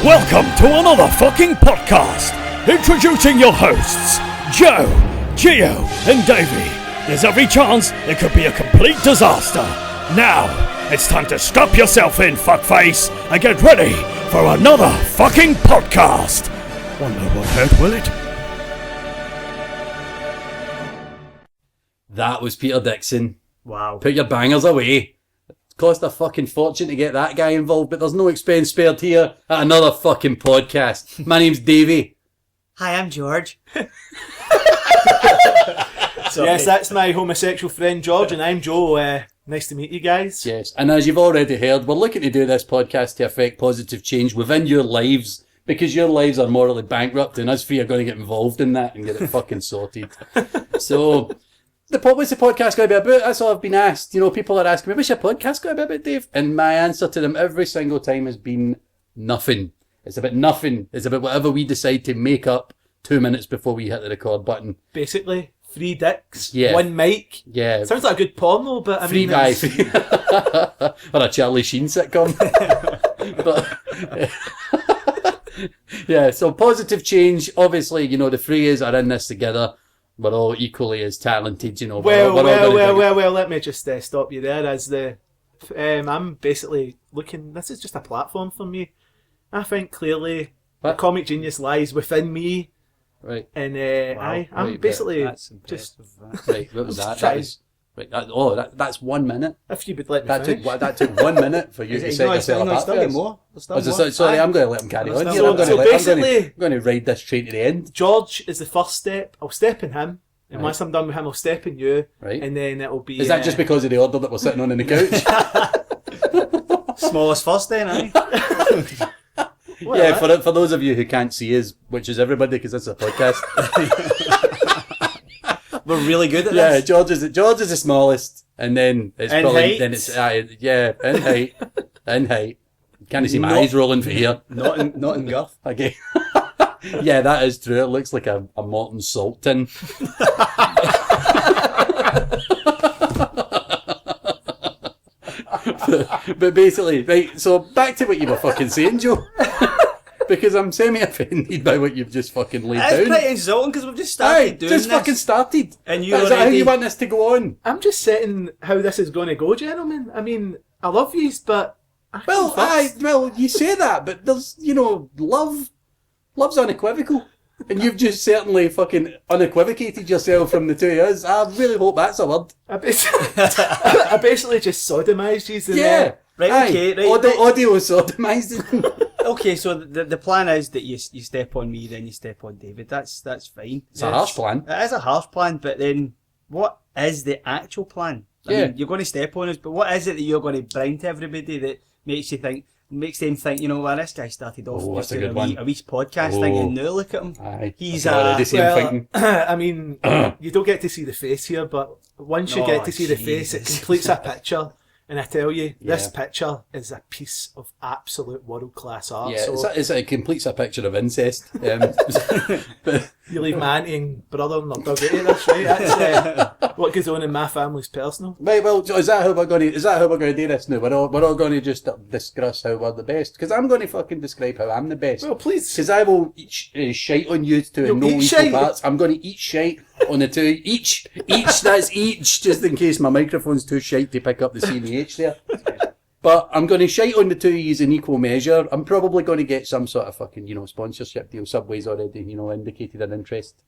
Welcome to another fucking podcast. Introducing your hosts, Joe, Gio, and Davey. There's every chance it could be a complete disaster. Now, it's time to strap yourself in, fuckface, and get ready for another fucking podcast. Wonder what hurt will it? That was Peter Dixon. Wow. Put your bangers away. It cost a fucking fortune to get that guy involved, but there's no expense spared here at another fucking podcast. My name's Davey. Hi, I'm George. Yes, that's my homosexual friend George, and I'm Joe. Nice to meet you guys. Yes, and as you've already heard, we're looking to do this podcast to affect positive change within your lives, because your lives are morally bankrupt, and us three are going to get involved in that and get it fucking sorted. So, what's the podcast going to be about? That's all I've been asked. You know, people are asking me, what's your podcast going to be about, Dave? And my answer to them every single time has been nothing. It's about nothing. It's about whatever we decide to make up 2 minutes before we hit the record button. Basically, 3 dicks, Yeah. 1 mic. Yeah. Sounds like a good porno, but I Three mean... guys. Or a Charlie Sheen sitcom. But, yeah, so positive change. Obviously, you know, the three of us are in this together. We're all equally as talented, you know. Well, let me just stop you there. I'm basically looking... This is just a platform for me. I think clearly the comic genius lies within me. Right. And Wow. I'm Right, basically That's just... Right, what was that? Try- That's 1 minute. If you would let me That finish. took 1 minute for you to set yourself up. Still more. Sorry, I'm going to let him carry on. So basically- I'm going to ride this train to the end. George is the first step. I'll step in him. And Right. once I'm done with him, I'll step in you. Right. And then it'll be... Is that just because of the order that we're sitting on in the couch? Smallest first then, eh? Well, Yeah, for those of you who can't see us, which is everybody because it's a podcast. We're really good at Yeah, this. George is the smallest, and then it's In probably height? then it's in height. Can't you see my eyes rolling for here? Not in girth. Okay. Yeah, that is true. It looks like a molten salt tin. But basically, right, so back to what you were fucking saying, Joe. Because I'm semi-offended by what you've just fucking laid That's down. pretty insulting because we've just Aye, started doing just this. fucking started. And you Is that how already... you want this to go on? I'm just setting how this is going to go, gentlemen. I mean, I love yous, but... You say that, but there's, you know, love's unequivocal. And you've just certainly fucking unequivocated yourself from the two of us. I really hope that's a word. I basically just sodomised yous. And Yeah. Right, Aye. okay, right. Audio sodomised. Okay, so the plan is that you step on me, then you step on David. That's fine. It's a harsh plan. It is a harsh plan, but then what is the actual plan? I mean, you're going to step on us, but what is it that you're going to bring to everybody that makes them think, you know, well, this guy started off Oh, just that's a doing good a wee podcast thing, and now look at him. Aye. He's I can already see him thinking. I mean, you don't get to see the face here, but once you Oh, get to see the face, it Jesus. completes a picture. And I tell you, this Yeah. picture is a piece of absolute world-class art. Yeah, so it completes a picture of incest. But you leave my auntie and brother in their dug out of this, right? That's what goes on in my family's personal. right, well, is that how we're going to do this now? We're all going to just discuss how we're the best, because I'm going to fucking describe how I'm the best. Well, please. Because I will eat shite on you two in You'll no eat equal shite? parts. I'm going to eat shite on the two. Each, that's each, just in case my microphone's too shite to pick up the CMH there. But I'm going to shite on the two of yous in equal measure. I'm probably going to get some sort of fucking, you know, sponsorship deal. Subway's already, you know, indicated an interest.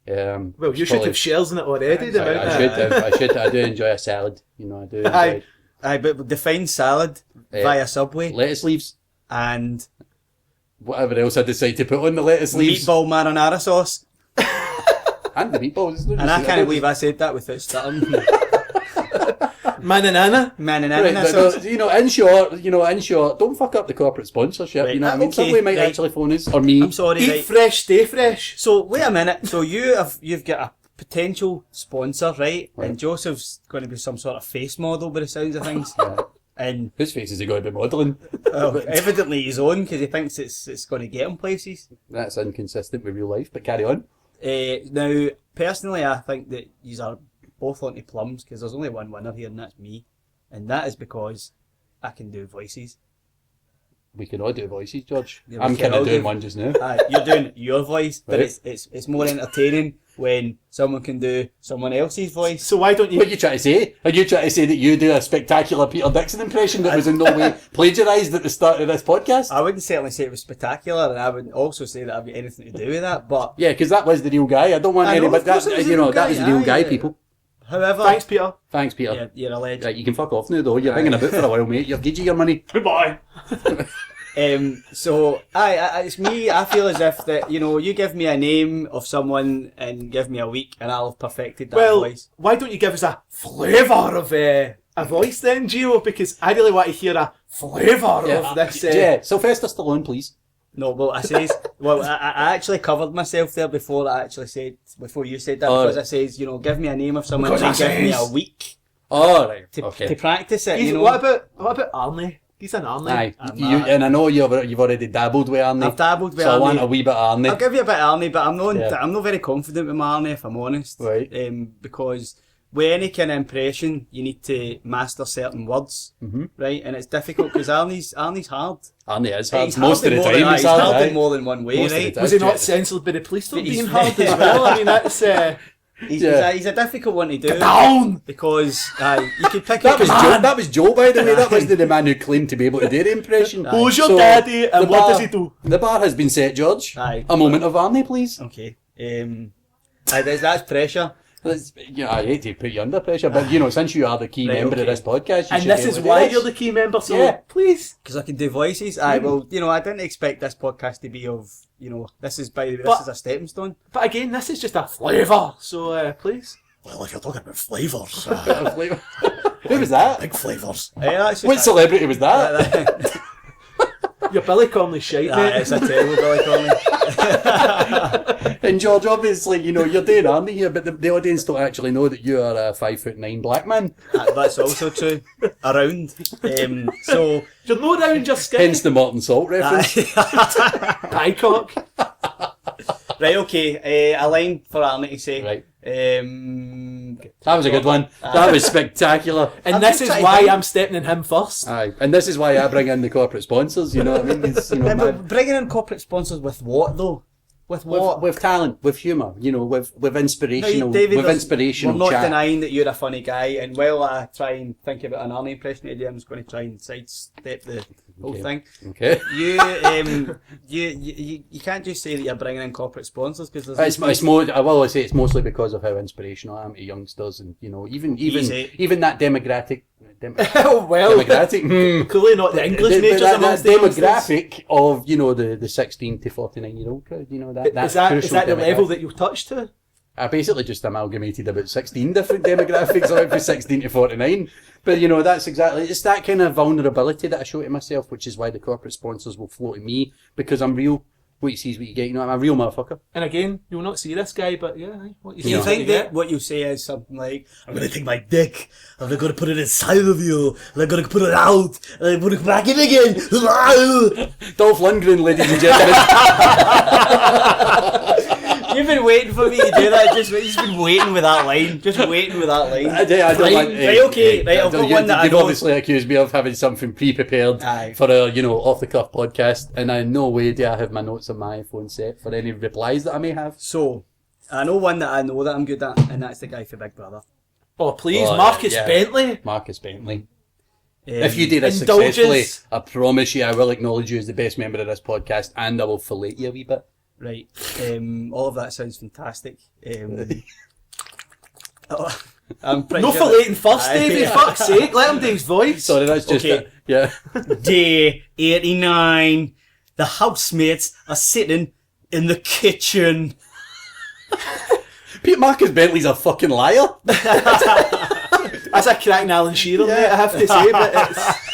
Well, you should have shares in it already. the amount I should. I do enjoy a salad. You know, I do enjoy Aye. Aye, but define salad via Subway lettuce leaves. and Whatever else I decide to put on the lettuce leaves. meatball marinara sauce. And the meatballs. And I can't believe I said that without starting. Mananana. Marinara Right, sauce. but, in short, don't fuck up the corporate sponsorship. Right, You know what I mean? okay, Subway might right. actually phone us, or me. I'm sorry, Eat right. fresh, stay fresh. So wait a minute. So you've got a potential sponsor, right? Right. And Joseph's going to be some sort of face model by the sounds of things. And Whose face is he going to be modelling? evidently his own, because he thinks it's going to get him places. That's inconsistent with real life, but carry on. Now, personally, I think that you are both onto plums, because there's only one winner here, and that's me. And that is because I can do voices. We can all do voices, George. Yeah, we I'm can kind of all doing do- one just now. You're doing your voice, but Right. it's more entertaining when someone can do someone else's voice. So why don't you? What are you trying to say? Are you trying to say that you do a spectacular Peter Dixon impression that was in no way plagiarised at the start of this podcast? I wouldn't certainly say it was spectacular, and I wouldn't also say that I've got anything to do with that. But Yeah, because that was the real guy. I don't want I know, anybody. of course That, it was the you know, real that guy, was the real guy, aye. people. however, Thanks, Peter. Thanks, Peter. you're a legend. Right, you can fuck off now, though. You're hanging about for a while, mate. You're gauging your money. Goodbye. So it's me. I feel as if that you give me a name of someone and give me a week, and I'll have perfected that Well, voice. why don't you give us a flavour of a voice then, Gio? Because I really want to hear a flavour of this. Yeah, Sylvester Stallone, please. No, well, I actually covered myself there before you said that, Oh, because right. I says, give me a name of someone Because and I give me a says- week Oh, right. to Okay. practice it. He's- What about Arnie? He's an Arnie. Aye. I'm And I know you've already dabbled with Arnie. I've dabbled with so I want Arnie. a wee bit of Arnie. I'll give you a bit of Arnie, but I'm not. Yeah. I'm not very confident with my Arnie, if I'm honest. Right. Because with any kind of impression, you need to master certain words, right? And it's difficult because Arnie's hard. Arnie is hard. He's Most of hard the in more time than- he's hard. hard aye. in more than one way, Most of the right? time. Was he not Yeah. censored by the police for He's being very- hard as well? I mean, that's... He's a difficult one to do. Get down! Because you could pick That up was Joe. That was Joe, by the way. That wasn't the man who claimed to be able to do the impression. Who's your So, daddy and the what bar- does he do? The bar has been set, George. Aye. A moment of Arnie, please. Okay. That's pressure. I hate to put you under pressure, but since you are the key Right, member okay. of this podcast, you And should this be is able to why do this. you're the key member, so Yeah. please. Because I can do voices. Aye, well, I didn't expect this podcast to be of, this is, by the way, But- this is a stepping stone. But again, this is just a flavour, so please. Well, if you're talking about flavours, Who was that? big flavours. What celebrity was that? Your Billy Connolly shite, mate. It's a terrible Billy Connolly. And George, obviously, you're doing Arnie here, but the audience don't actually know that you are a 5'9" black man. That's also true. Around. So, You're no round your skin. Hence the Morton Salt reference. Piecock. right, okay. A line for Arnie to say. Right. That That was a good one. That was spectacular. And I'm this just is trying why to- I'm stepping in him first. Aye. And this is why I bring in the corporate sponsors, you know what I mean? It's, But bringing in corporate sponsors with what, though? With what? with talent, with humour, with inspirational, No, David, with there's- inspirational We're not chat. denying that you're a funny guy, and while I try and think about an Arnie impression to do, I'm just going to try and sidestep the whole Okay. thing. Okay. You can't just say that you're bringing in corporate sponsors because there's It's more. I will always say it's mostly because of how inspirational I am to youngsters, and Easy. even that demographic. Oh, well. Demographic. Clearly not the English majors that amongst the youngsters. demographic of the 16 to 49-year-old crowd. That Is that crucial the level demographic. that you touched to? I basically just amalgamated about 16 different demographics. I went from 16 to 49. But, that's exactly... It's that kind of vulnerability that I show to myself, which is why the corporate sponsors will flow to me, because I'm real. What you see is what you get. I'm a real motherfucker. And again, you'll not see this guy, but yeah, what you see You is what think you that get. what you say is something like, I'm going to take my dick, and I'm going to put it inside of you, and I'm going to put it out, and I'm going to put it back in again. Dolph Lundgren, ladies and gentlemen. You've been waiting for me to do that, you've just been waiting with that line, I don't like... Right, okay, right, I've got one that I You've know. obviously accused me of having something pre-prepared Aye. for a, off-the-cuff podcast, and in no way do I have my notes on my iPhone set for any replies that I may have. So, I know one that I know that I'm good at, and that's the guy for Big Brother. Oh, please, Oh, Marcus yeah. Bentley. Marcus Bentley. Um, If you do this indulgence. successfully, I promise you I will acknowledge you as the best member of this podcast, and I will fillet you a wee bit. Right, all of that sounds fantastic. I'm pretty No sure filleting first, Aye. Davey. Fuck's sake, let him do his voice. Sorry, that's just... Okay. Yeah. Day 89. The housemates are sitting in the kitchen. Pete Marcus Bentley's a fucking liar. That's a cracking Alan Shearer, mate, I have to say, but it's...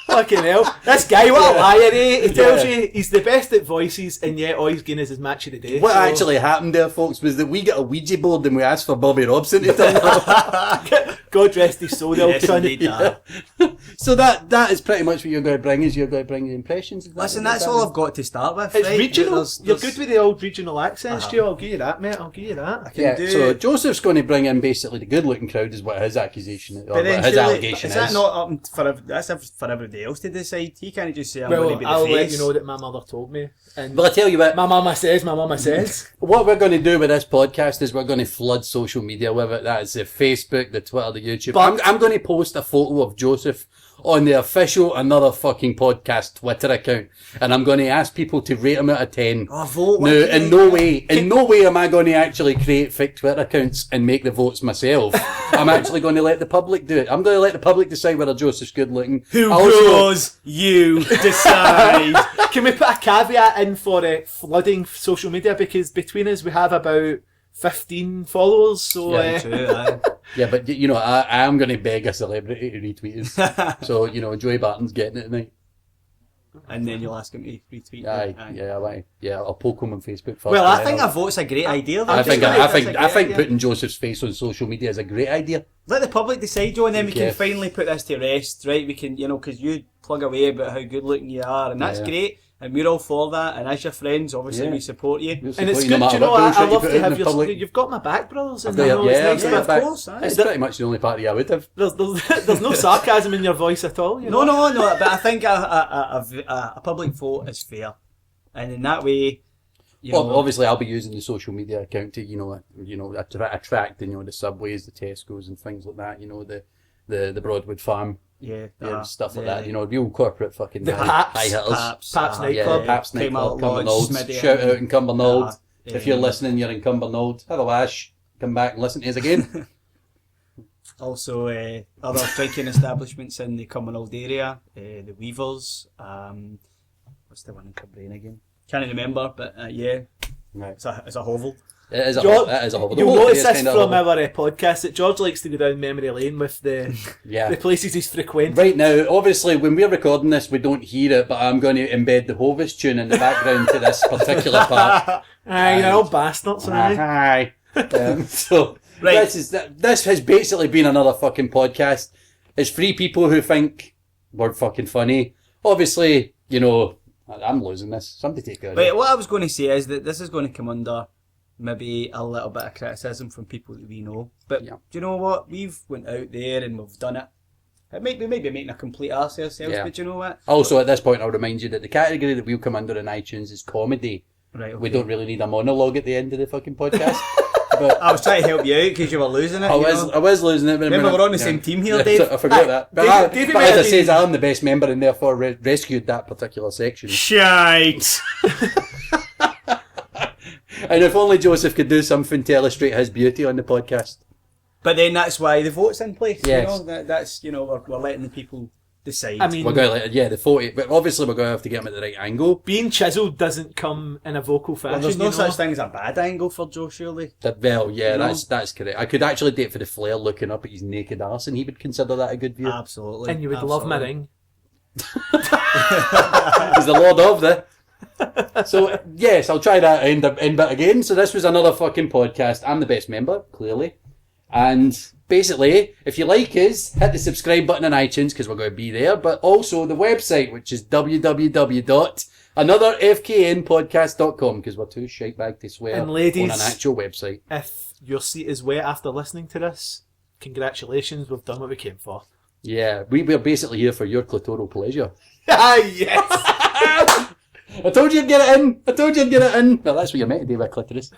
Fucking hell. This guy, what a liar, eh? He tells you he's the best at voices, and yet all he's getting is his match of the day. What so- actually happened there, folks, was that we got a Ouija board and we asked for Bobby Robson to turn up. God rest his soul, the old Yes, son. indeed, So that is pretty much what you're going to bring. Is you're going to bring the impressions. Listen, that's all I've got to start with. It's right? regional. You're There's- good with the old regional accents, Joe. I'll give you that, mate. I'll give you that. can Yeah. do- So Joseph's going to bring in basically the good-looking crowd, is what his accusation, or But then what his surely, allegation is that not up for everybody else to decide? He can't just say, I'm going to Well, be the I'll face. let you know that my mother told me. And Well, I tell you what. my mama says. What we're going to do with this podcast is we're going to flood social media with it. That is the Facebook, the Twitter, the YouTube. But- I'm going to post a photo of Joseph on the official Another Fucking Podcast Twitter account, and I'm going to ask people to rate him out of 10. Oh, vote. No, what in can no way am I going to actually create fake Twitter accounts and make the votes myself. I'm actually going to let the public do it. I'm going to let the public decide whether Joseph's good looking. Who Also- goes? You decide. can we put a caveat in for flooding social media, because between us we have about 15 followers. So Yeah, True, aye. Yeah, but you know, I am going to beg a celebrity to retweet us. So, you know, Joey Barton's getting it tonight. And then you'll ask him to retweet. Aye, it. yeah, I want. Yeah, I'll poke him on Facebook first. Well, I and think then a vote's a great idea. though. I think Just I that's think a I great think idea. putting Joseph's face on social media is a great idea. Let the public decide, Joe, and then we Yeah. can finally put this to rest, right? We can, you know, because you plug away about how good looking you are, and that's Yeah. great, and we're all for that, and as your friends, obviously, Yeah. we support you. We'll and it's support you good, no do you matter know, what I bullshit you love put to out in have the your. public. You've got my back, brothers. And Yeah, I know it's nice yeah, to of back. course, aye. It's pretty much the only party I would have. There's no sarcasm in your voice at all. You know? No, but I think a public vote is fair, and in that way, you Well, know, obviously, I'll be using the social media account to, attract, the subways, the Tesco's, and things like that. You know, the Broadwood Farm, stuff like that. You know, real corporate fucking The high Paps. hitters. Paps Yeah, nightclub. Paps Came nightclub, out Lodge, Cumbernauld. Smithy, Shout out in Cumbernauld. If you're yeah. listening, you're in Cumbernauld. Have a wash. Come back and listen to us again. Also, other drinking establishments in the Cumbernauld area, the Weavers. What's the one in Kilbrain again? Can't remember, but yeah, Right. it's a hovel. It is a George, that is a hovel. The You'll whole notice place this kinda from hovel. our podcast that George likes to go down memory lane with the Yeah. the places he's frequented. Right now, obviously, when we're recording this, we don't hear it, but I'm going to embed the Hovis tune in the background to this particular part. Aye, you're all bastards, aye. Hi. So Right. this has basically been another fucking podcast. It's three people who think we're fucking funny. Obviously, you know, I'm losing this. Somebody take it. Right, what I was going to say is that this is going to come under maybe a little bit of criticism from people that we know. But Yeah. do you know what? We've went out there and we've done it. We may be making a complete arse of ourselves, Yeah. but do you know what? Also, at this point, I'll remind you that the category that we'll come under in iTunes is comedy. Right, okay. We don't really need a monologue at the end of the fucking podcast. But I was trying to help you out because you were losing it. I you was know? losing it. But Remember, we're on the same team here, Yeah, Dave. I forgot Aye, that. But, Davey but as I might have says, been- I'm the best member and therefore rescued that particular section. Shite! And if only Joseph could do something to illustrate his beauty on the podcast. But then that's why the vote's in place. Yes. You know, that's, you know, we're letting the people decide. I mean, We're going to, the 40, but obviously we're going to have to get him at the right angle. being chiseled doesn't come in a vocal fashion. well, there's no you know? such thing as a bad angle for Joe, surely. Well, yeah, You know? that's correct. I could actually date for the Flair looking up at his naked arse, and he would consider that a good view. Absolutely. And you would love my ring. He's the Lord of the. So yes, I'll try that end bit again. So this was another fucking podcast. I'm the best member, clearly, and basically, if you like us, hit the subscribe button on iTunes because we're going to be there. But also the website, which is www.anotherfknpodcast.com because we're too shitebag to swear And ladies- on an actual website. If your seat is wet after listening to this, congratulations, we've done what we came for. Yeah, we're basically here for your clitoral pleasure. Ah, yes! I told you I'd get it in. Well, that's what you're meant to do with clitoris.